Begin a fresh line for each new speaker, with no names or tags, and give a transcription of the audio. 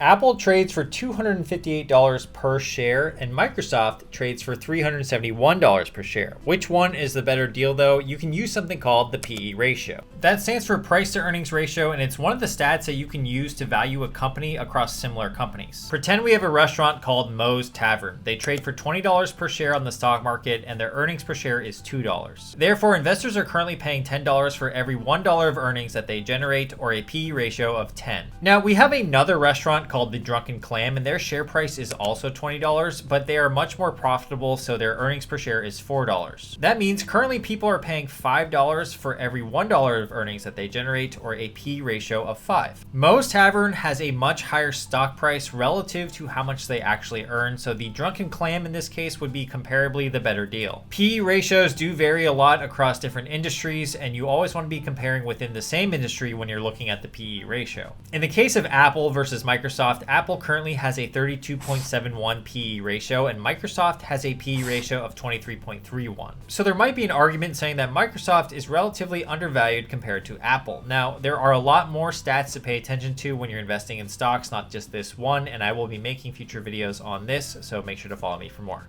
Apple trades for $258 per share, and Microsoft trades for $371 per share. Which one is the better deal though? You can use something called the PE ratio. That stands for price to earnings ratio, and it's one of the stats that you can use to value a company across similar companies. Pretend we have a restaurant called Moe's Tavern. They trade for $20 per share on the stock market, and their earnings per share is $2. Therefore, investors are currently paying $10 for every $1 of earnings that they generate, or a PE ratio of 10. Now, we have another restaurant called the Drunken Clam, and their share price is also $20, but they are much more profitable, so their earnings per share is $4. That means currently people are paying $5 for every $1 of earnings that they generate, or a PE ratio of 5. Moe's Tavern has a much higher stock price relative to how much they actually earn, so the Drunken Clam in this case would be comparably the better deal. PE ratios do vary a lot across different industries, and you always want to be comparing within the same industry when you're looking at the PE ratio. In the case of Apple versus Microsoft, Apple currently has a 32.71 PE ratio, and Microsoft has a PE ratio of 23.31. So there might be an argument saying that Microsoft is relatively undervalued compared to Apple. Now, there are a lot more stats to pay attention to when you're investing in stocks, not just this one, and I will be making future videos on this, so make sure to follow me for more.